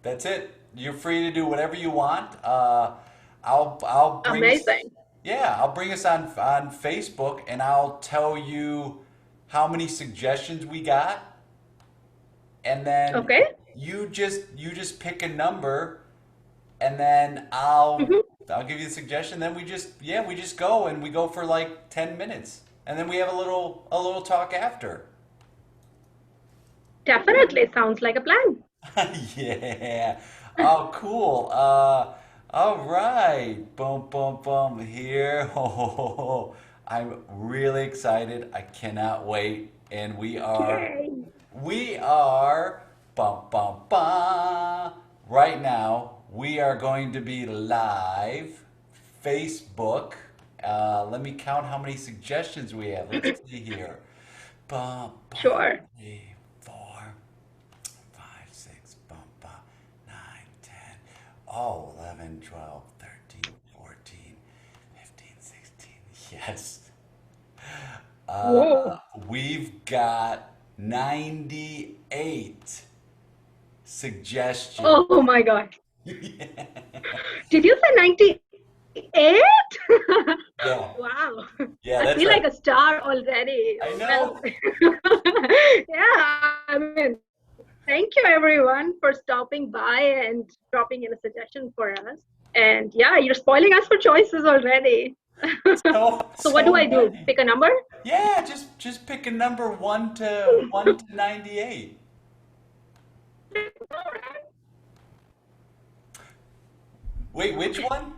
That's it. You're free to do whatever you want. I'll bring us, Amazing. yeah, I'll bring us on Facebook, and I'll tell you how many suggestions we got, and then Okay. you just pick a number, and then I'll Hmm. I'll give you the suggestion. Then we just go, and we go for like 10 minutes, and then we have a little talk after. Definitely sounds like a plan. Yeah. Oh, cool. All right. Boom, boom, boom. Here. Oh, I'm really excited. I cannot wait. And Yay. we are, bum, bum, bum. Right now, we are going to be live, Facebook. Let me count how many suggestions we have. Let's see here. Bum, bum, Sure. 3, 4, 5, 6, bumpa, 9, 10, oh, 11, 12, 13, 14, 15, 16. Yes. Uh, Whoa. we've got 98 suggestions. Oh my God. Yeah. Did you say 98? Yeah. Wow. Yeah, I that's feel right. like a star already. I Well, know. yeah, I mean, thank you everyone for stopping by and dropping in a suggestion for us. And yeah, you're spoiling us for choices already. So So what do so I do? many. Pick a number? Yeah, just pick a number one to 98. Wait, which one?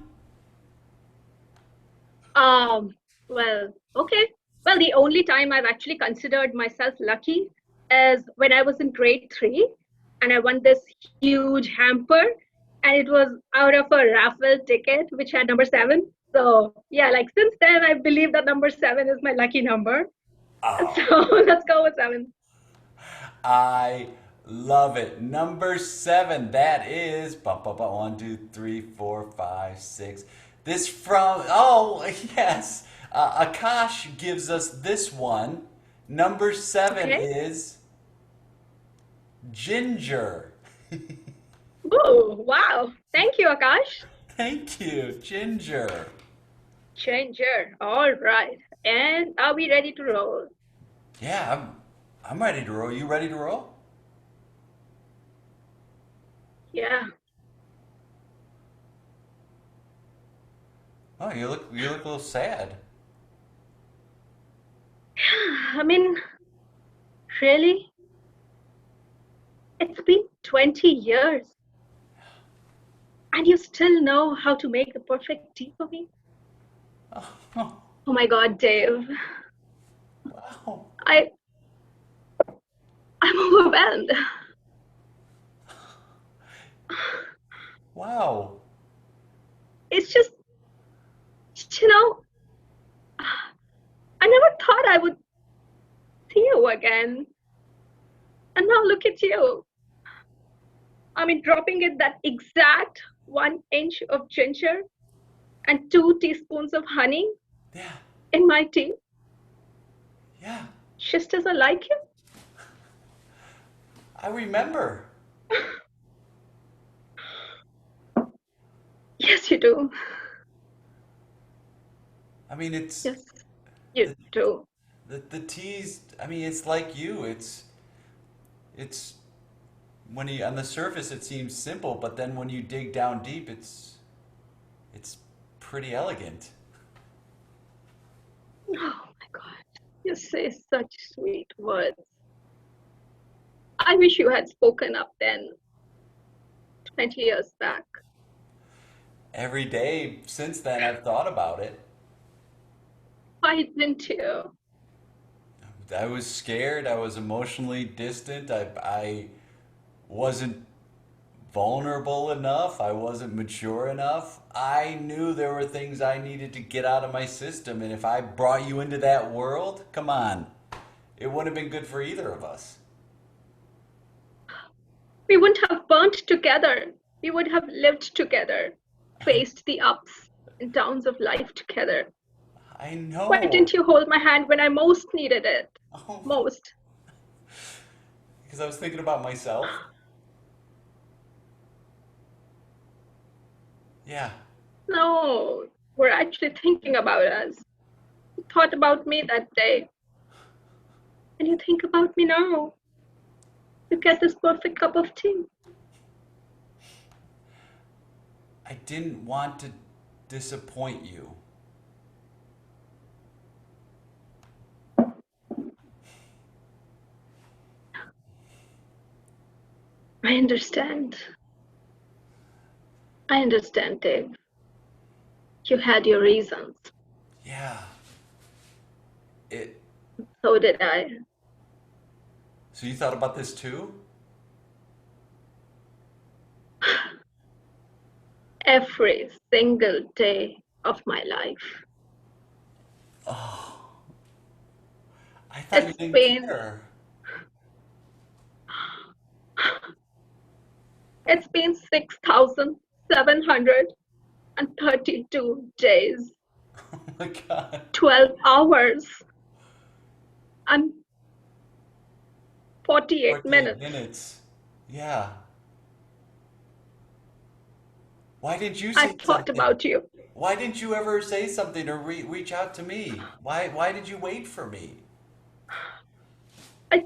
Um, well, okay. Well, the only time I've actually considered myself lucky is when I was in grade three and I won this huge hamper, and it was out of a raffle ticket which had number seven. So, yeah, like since then, I believe that number seven is my lucky number. So, Oh, let's go with seven. I love it. Number 7. That is bum, bum, bum, 1, 2, 3, 4, 5, 6. This from yes. Akash gives us this one. Number 7 Okay. is ginger. Oh, wow. Thank you, Akash. Thank you, ginger. Changer. All right. And are we ready to roll? Yeah, I'm ready to roll. You ready to roll? Yeah. Oh, you look a little sad. I mean, really? It's been 20 years and you still know how to make the perfect tea for me? Oh, Oh my God, Dave. wow. I I'm overwhelmed. Wow. It's just, you know, I never thought I would see you again. And now look at you. I mean, dropping it that exact 1 inch of ginger and 2 teaspoons of honey Yeah. in my tea, Yeah. just as I like you. I remember. Yes, you do. I mean, it's Yes, you the do. the teas. I mean, it's like you. It's when you on the surface it seems simple, but then when you dig down deep, it's pretty elegant. Oh my God. You say such sweet words. I wish you had spoken up then, 20 years back. Every day since then, I've thought about it. Why didn't you? I was scared. I was emotionally distant. I wasn't vulnerable enough. I wasn't mature enough. I knew there were things I needed to get out of my system. And if I brought you into that world, come on, it wouldn't have been good for either of us. We wouldn't have burnt together. We would have lived together, I, faced the ups and downs of life together. I Why know. didn't you hold my hand when I most needed it? Oh, Most. because I was thinking about myself. Yeah. No, we're actually thinking about us. You thought about me that day, and you think about me now. You get this perfect cup of tea. I didn't want to disappoint you. I understand. I understand, Dave. You had your reasons. Yeah. It. So did I. So you thought about this too? Every single day of my life. Oh, I thought you It's didn't been care. it's been 6,732 days, Oh my God. 12 hours, and 48 48 minutes. minutes. Yeah. Why didn't you say I've thought something? about you. Why didn't you ever say something or reach out to me? Why did you wait for me? I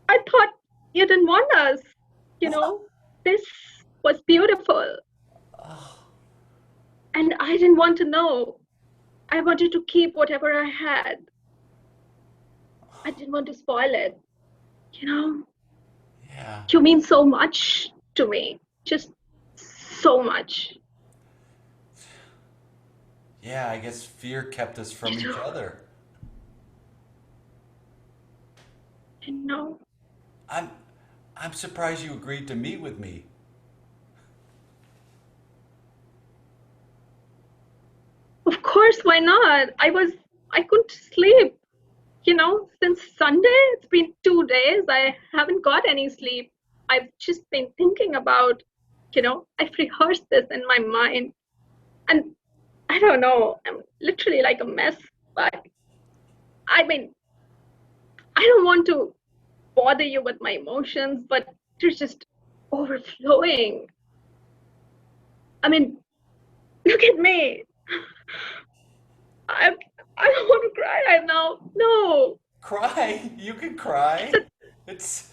I thought you didn't want us. You What? know, this was beautiful, Oh, and I didn't want to know. I wanted to keep whatever I had. I didn't want to spoil it. You know, yeah. you mean so much to me, just so much. Yeah, I guess fear kept us You from each do, other. you know. I'm I'm surprised you agreed to meet with me. Of course, why not? I couldn't sleep. Since Sunday, it's been 2 days. I haven't got any sleep. I've just been thinking about, I've rehearsed this in my mind. And I don't know, I'm literally like a mess. But I mean, I don't want to bother you with my emotions, but they're just overflowing. I mean, look at me. I I don't want to cry right now. No, Cry. You can it's cry. a It's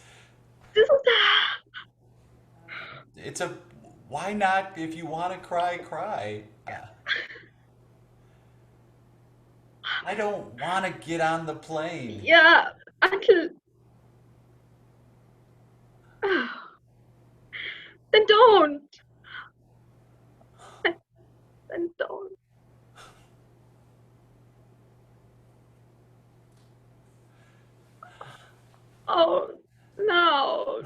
this is it's a why not if you want to cry, cry. I don't want to get on the plane. yeah. Until then don't. Then don't. Oh no,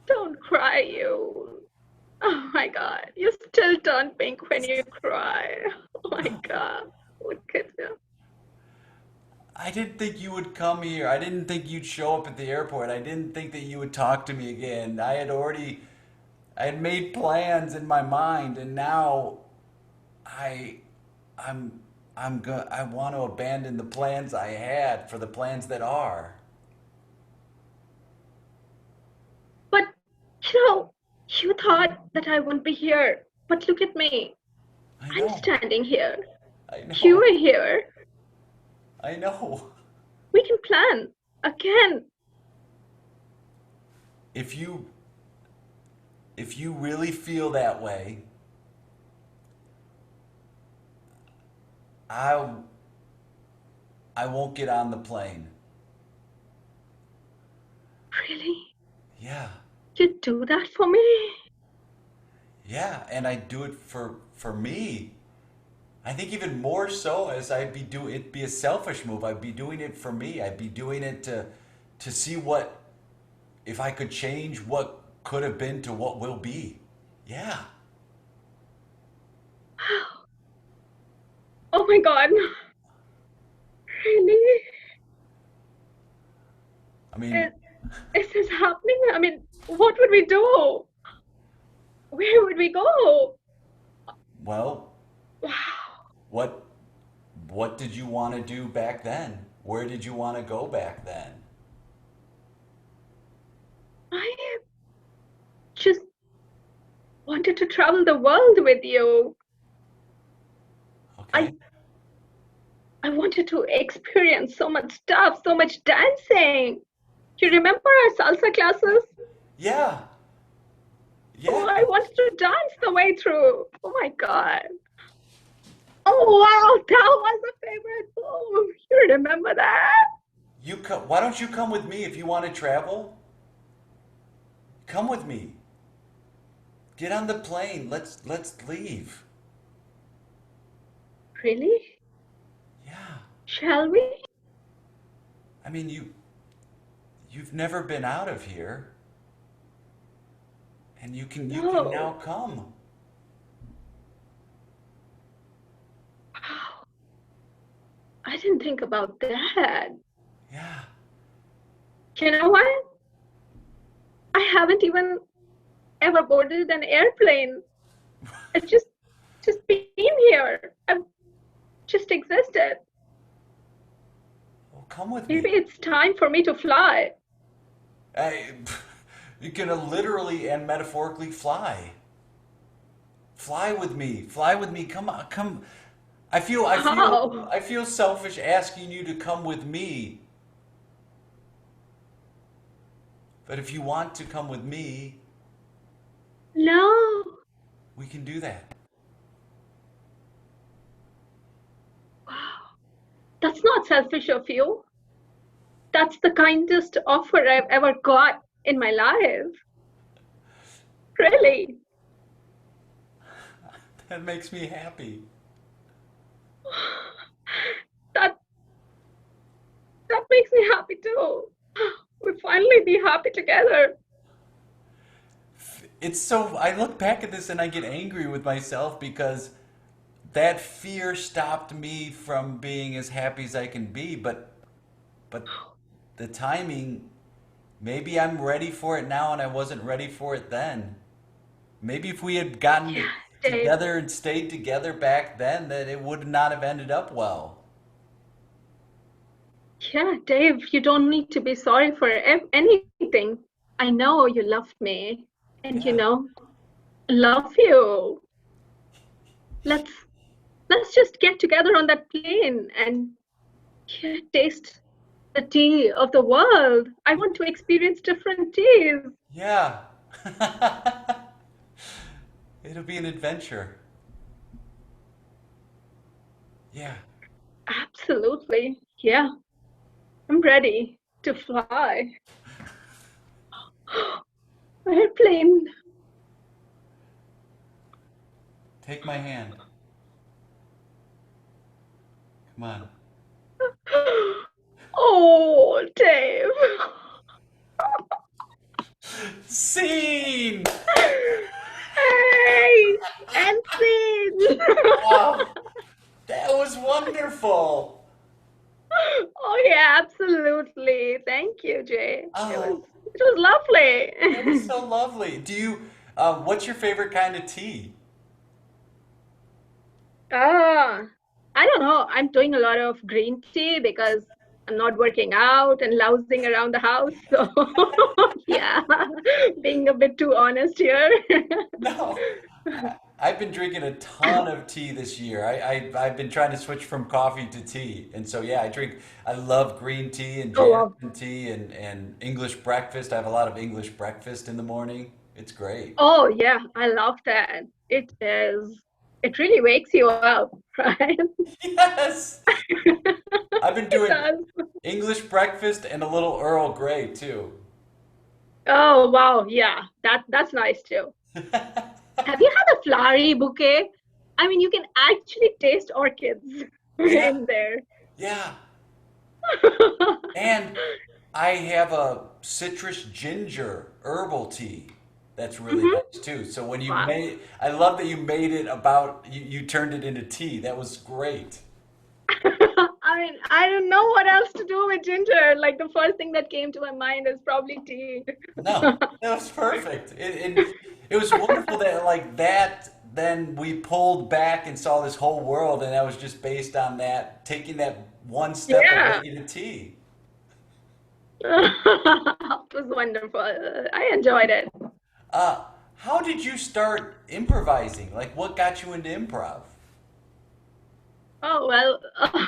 don't cry, you. Oh my God, you still turn pink when you cry. Oh my God, look at you. I didn't think you would come here. I didn't think you'd show up at the airport. I didn't think that you would talk to me again. I had made plans in my mind and now I I'm I want to abandon the plans I had for the plans that are. But you thought that I wouldn't be here. But look at me. I I'm know. standing here. I You know. are here. I know. We can plan again. If you if you really feel that way, I I won't get on the plane. Really? Yeah. You do that for me? Yeah, and I do it for me. I think even more so as it'd be a selfish move. I'd be doing it for me. I'd be doing it to see what if I could change what could have been to what will be. Yeah. Oh my God. Really? I mean, Is, is this happening? I mean, what would we do? Where would we go? well, Wow. what what did you want to do back then? Where did you want to go back then? I just want wanted to travel the world with you. I Okay. I wanted to experience so much stuff, so much dancing. Do you remember our salsa classes? Yeah. Oh, Yeah. I wanted to dance the way through. Oh my God. Oh wow, that was a favorite move. You remember that? Why don't you come with me if you want to travel? Come with me. Get on the plane. Let's leave. Really? Yeah. Shall we? I mean, you've never been out of here, and you can now No. come. Wow, I didn't think about that. Yeah. You know what? I haven't even ever boarded an airplane. It's just been here. I've just existed. Well, come with Maybe me. it's time for me to fly. I, you can literally and metaphorically fly. Fly with me. Fly with me. Come on. Come. Wow. I feel selfish asking you to come with me. But if you want to come with me, No. we can do that. Wow. That's not selfish of you. That's the kindest offer I've ever got in my life. Really. That makes me happy. That that makes me happy too. We'll finally be happy together. It's so, I look back at this and I get angry with myself because that fear stopped me from being as happy as I can be, but the timing, maybe I'm ready for it now and I wasn't ready for it then. Maybe if we had Yeah, gotten Dave. together and stayed together back then, that it would not have ended up well. Yeah, Dave, you don't need to be sorry for anything. I know you loved me, and Yeah. love you. Let's let's just get together on that plane and taste the tea of the world. I want to experience different teas. Yeah. It'll be an adventure. Yeah. Absolutely. Yeah, I'm ready to fly. Airplane. Take my hand. Come on. Oh, Dave. Scene! Hey, and scene. Oh, that was wonderful. Oh yeah, absolutely. Thank you, Jay. Oh, It was that was lovely. so lovely. What's your favorite kind of tea? Ah, I don't know. I'm doing a lot of green tea because I'm not working out and lounging around the house. So yeah, being a bit too honest here. No, I've been drinking a ton of tea this year. I've been trying to switch from coffee to tea. And so, yeah, I love green tea and Oh wow. jasmine tea and English breakfast. I have a lot of English breakfast in the morning. It's great. Oh yeah, I love that. It is. It really wakes you up, right? Yes. I've been It doing does. English breakfast and a little Earl Grey too. Oh wow, yeah, that's nice too. Have you had a flowery bouquet? I mean, you can actually taste orchids Yeah, in there. yeah. And I have a citrus ginger herbal tea that's really Hmm. nice too. So Wow. I love that you made it about, you turned it into tea. That was great. I mean, I don't know what else to do with ginger. Like the first thing that came to my mind is probably tea. No, that was perfect. It was wonderful that like that, then we pulled back and saw this whole world, and that was just based on that, taking that one step of Yeah. making a tea. It was wonderful. I enjoyed it. Uh, How did you start improvising? Like, what got you into improv? Oh, well,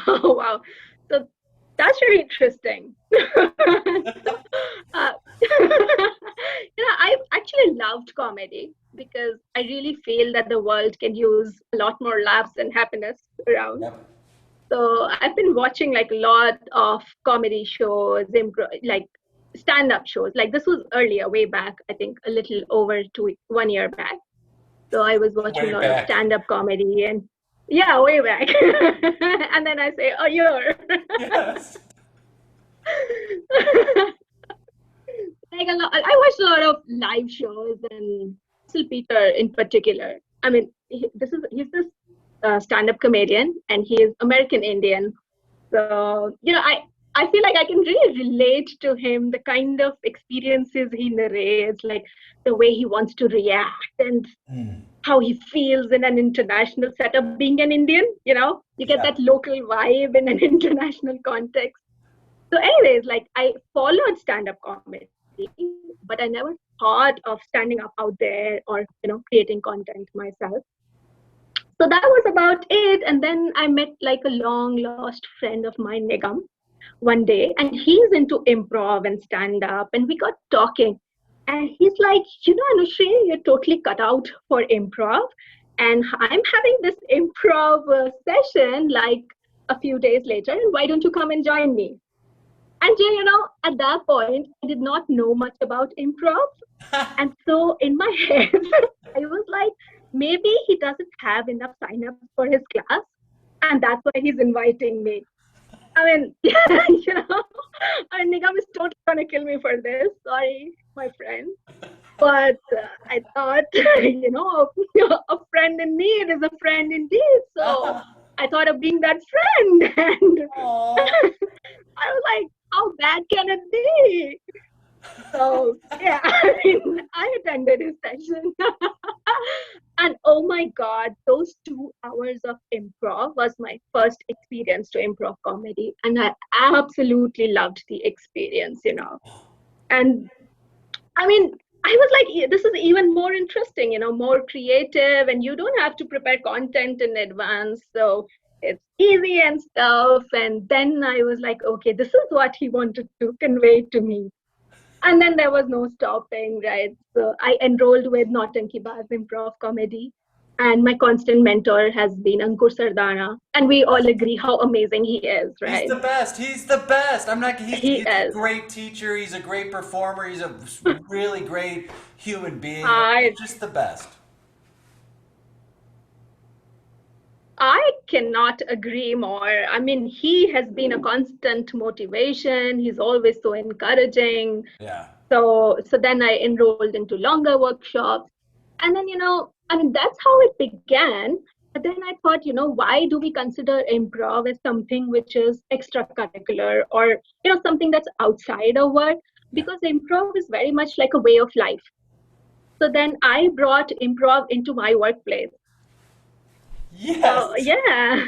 oh, wow. So that's really interesting. So, I've actually loved comedy because I really feel that the world can use a lot more laughs and happiness around. Yep. So I've been watching like a lot of comedy shows, like stand-up shows. Like this was earlier, way back, I think a little over 1 year back. So I was watching a Way lot of back. stand-up comedy and yeah, way back. And then I say, a year. Yes. Like a lot, I watched a lot of live shows and Russell Peter in particular. I mean, he's this stand-up comedian and he is American Indian. So, I feel like I can really relate to him, the kind of experiences he narrates, like the way he wants to react and Mm. how he feels in an international setup being an Indian, you get Yeah. that local vibe in an international context. So, anyways, like I followed stand-up comedy, but I never thought of standing up out there or, creating content myself. So that was about it. And then I met like a long lost friend of mine, Nigam, one day, and he's into improv and stand up. And we got talking. And he's like, Anushree, you're totally cut out for improv. And I'm having this improv session like a few days later. And why don't you come and join me? And at that point, I did not know much about improv. And so in my head, I was like, maybe he doesn't have enough signups for his class. And that's why he's inviting me. I mean, Nigam is totally gonna kill me for this. Sorry, my friend. But I thought, a friend in need is a friend indeed. So I thought of being that friend, and Aw. I was like, how bad can it be? So yeah, I mean, I attended his session, and oh my God, those 2 hours of improv was my first experience to improv comedy, and I absolutely loved the experience. And I mean, I was like, this is even more interesting, more creative, and you don't have to prepare content in advance, so it's easy and stuff. And then I was like, okay, this is what he wanted to convey to me. And then there was no stopping, right? So I enrolled with Nautanki Baz Improv Comedy. And my constant mentor has been Ankur Sardana. And we all agree how amazing he is, He's right? the best. He's the best. I'm not. He He's a is. great teacher. He's a great performer. He's a really great human being. Like, he's I just the best. I cannot agree more. I mean, he has been a constant motivation. He's always so encouraging. Yeah. So then I enrolled into longer workshops. And then, I mean, that's how it began. But then I thought, why do we consider improv as something which is extracurricular or, something that's outside our work? Yeah. Because improv is very much like a way of life. So then I brought improv into my workplace. So Yes. yeah,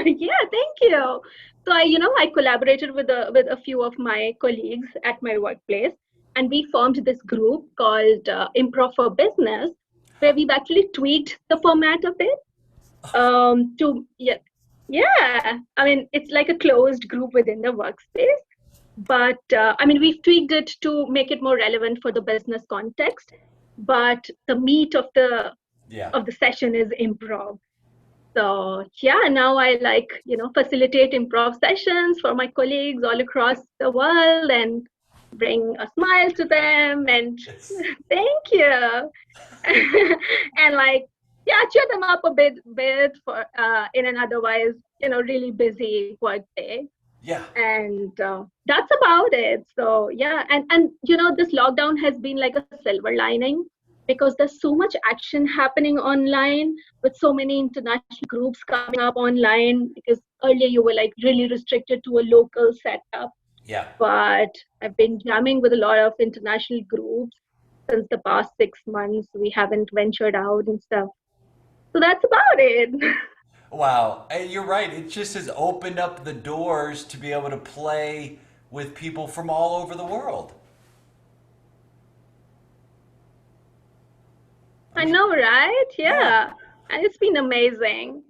yeah, thank you. So I collaborated with a few of my colleagues at my workplace, and we formed this group called Improv for Business, where we've actually tweaked the format of it. To yeah, yeah. I mean, it's like a closed group within the workspace, but I mean, we've tweaked it to make it more relevant for the business context. But the meat Yeah. of the session is improv. So yeah, now I like, facilitate improv sessions for my colleagues all across the world and bring a smile to them and It's, thank you. And like, yeah, cheer them up a bit for in an otherwise, really busy work day. yeah. And that's about it. So yeah, and this lockdown has been like a silver lining because there's so much action happening online with so many international groups coming up online, because earlier you were like really restricted to a local setup, Yeah. but I've been jamming with a lot of international groups since the past 6 months. We haven't ventured out and stuff, so that's about it. Wow. You're right. It just has opened up the doors to be able to play with people from all over the world. I I mean, know, right? yeah. Yeah. And it's been amazing.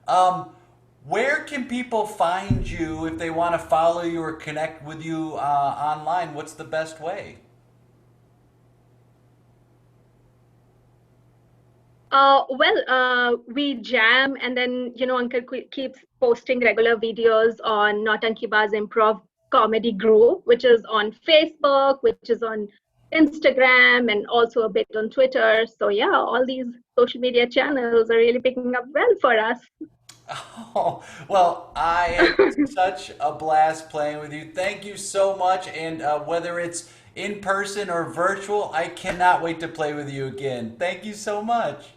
Um, where can people find you if they want to follow you or connect with you online? What's the best way? We jam, and then Uncle keeps posting regular videos on Nautanki Bar's improv comedy group, which is on Facebook, which is on Instagram, and also a bit on Twitter. So yeah, all these social media channels are really picking up well for us. Oh, well, I had such a blast playing with you. Thank you so much. And whether it's in person or virtual, I cannot wait to play with you again. Thank you so much.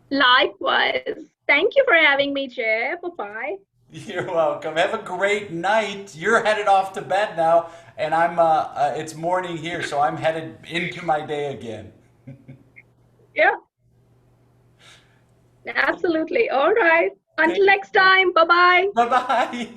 Likewise. Thank you for having me, Jay. Bye bye. You're welcome. Have a great night. You're headed off to bed now, and it's morning here, so I'm headed into my day again. Yeah, absolutely. All right. Take Until next care. time. Bye bye. Bye bye.